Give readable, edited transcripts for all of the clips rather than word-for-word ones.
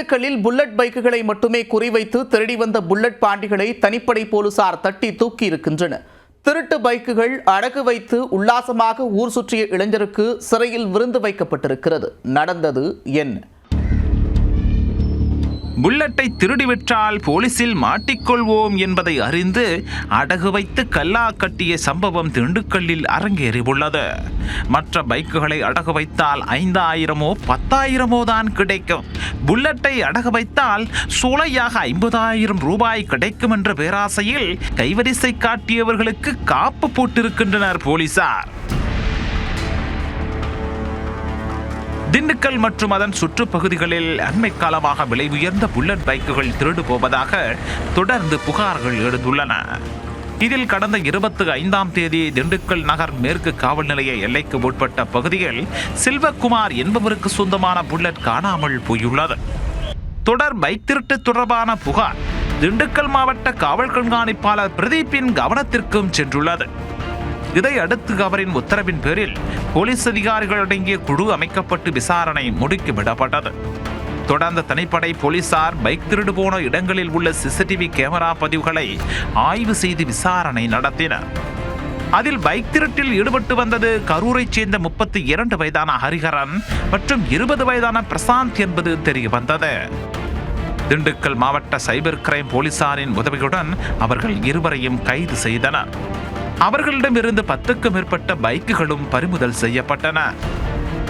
திண்டுக்கல்லில் புல்லட் பைக்குகளை மட்டுமே குறிவைத்து திருடி வந்த புல்லட் பாண்டிகளை தனிப்படை போலீசார் தட்டி தூக்கியிருக்கின்றனர். திருட்டு பைக்குகள் அடகு வைத்து உல்லாசமாக ஊர் சுற்றிய இளைஞருக்கு சிறையில் விருந்து வைக்கப்பட்டிருக்கிறது. நடந்தது என்ன? புல்லட்டை திருடிவிட்டால் போலீசில் மாட்டிக்கொள்வோம் என்பதை அறிந்து அடகு வைத்து கல்லா கட்டிய சம்பவம் திண்டுக்கல்லில் அரங்கேறியுள்ளது. மற்ற பைக்குகளை அடகு வைத்தால் 5000 10,000 தான் கிடைக்கும். புல்லட்டை அடகு வைத்தால் சூளையாக 50,000 ரூபாய் கிடைக்கும் என்ற பேராசையில் கைவரிசை காட்டியவர்களுக்கு காப்பு போட்டிருக்கின்றனர் போலீசார். திண்டுக்கல் மற்றும் அதன் சுற்றுப்பகுதிகளில் அண்மை காலமாக விலை உயர்ந்த புல்லட் பைக்குகள் திருடு போவதாக தொடர்ந்து புகார்கள் எழுந்துள்ளன. இதில் கடந்த 25ஆம் தேதி திண்டுக்கல் நகர் மேற்கு காவல் நிலைய எல்லைக்கு உட்பட்ட பகுதியில் செல்வகுமார் என்பவருக்கு சொந்தமான புல்லட் காணாமல் போயுள்ளது. தொடர் பைக் திருட்டு தொடர்பான புகார் திண்டுக்கல் மாவட்ட காவல் கண்காணிப்பாளர் பிரதீப்பின் கவனத்திற்கும் சென்றுள்ளது. இதையடுத்து அவரின் உத்தரவின் பேரில் போலீஸ் அதிகாரிகள் அடங்கிய குழு அமைக்கப்பட்டு விசாரணை முடுக்கிவிடப்பட்டது. தொடர்ந்து தனிப்படை போலீசார் பைக் திருடு போன இடங்களில் உள்ள சிசிடிவி கேமரா பதிவுகளை ஆய்வு செய்து விசாரணை நடத்தினர். அதில் பைக் திருட்டில் ஈடுபட்டு வந்தது கரூரைச் சேர்ந்த 32 வயதான ஹரிஹரன் மற்றும் 20 வயதான பிரசாந்த் என்பது தெரிய வந்தது. திண்டுக்கல் மாவட்ட சைபர் கிரைம் போலீசாரின் உதவியுடன் அவர்கள் இருவரையும் கைது செய்தனர். அவர்களிடமிருந்து 10க்கும் மேற்பட்ட பைக்குகளும் பறிமுதல் செய்யப்பட்டன.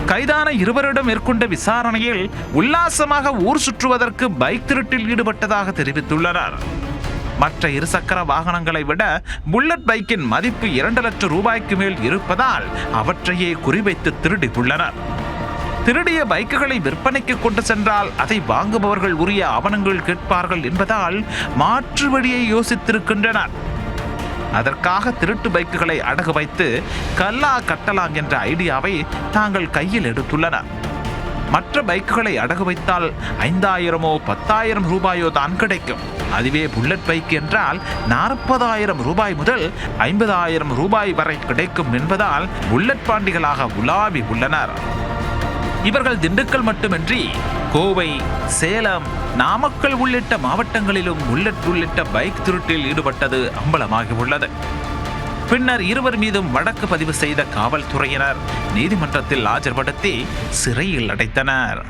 கைதான இருவரிடம் மேற்கொண்ட விசாரணையில் உல்லாசமாக ஊர் சுற்றுவதற்கு பைக் திருட்டில் ஈடுபட்டதாக தெரிவித்துள்ளனர். மற்ற இருசக்கர வாகனங்களை விட புல்லட் பைக்கின் மதிப்பு 2 லட்சம் ரூபாய்க்கு மேல் இருப்பதால் அவற்றையே குறிவைத்து திருடி உள்ளனர். திருடிய பைக்குகளை விற்பனைக்கு கொண்டு சென்றால் அதை வாங்குபவர்கள் உரிய ஆவணங்கள் கேட்பார்கள் என்பதால் மாற்று வழியை யோசித்திருக்கின்றனர். அதற்காக திருட்டு பைக்குகளை அடகு வைத்து கல்லா கட்டலாம் என்ற ஐடியாவை தாங்கள் கையில் எடுத்துள்ளனர். மற்ற பைக்குகளை அடகு வைத்தால் 5000 10,000 ரூபாயோ தான் கிடைக்கும். அதுவே புல்லட் பைக் என்றால் 40,000 ரூபாய் முதல் 50,000 ரூபாய் வரை கிடைக்கும் என்பதால் புல்லட் பாண்டிகளாக உலாவி உள்ளனர். இவர்கள் திண்டுக்கல் மட்டுமின்றி கோவை, சேலம், நாமக்கல் உள்ளிட்ட மாவட்டங்களிலும் புல்லட் உள்ளிட்ட பைக் திருட்டில் ஈடுபட்டது அம்பலமாகி உள்ளது. பின்னர் இருவர் மீதும் வழக்கு பதிவு செய்த காவல்துறையினர் நீதிமன்றத்தில் ஆஜர்படுத்தி சிறையில் அடைத்தனர்.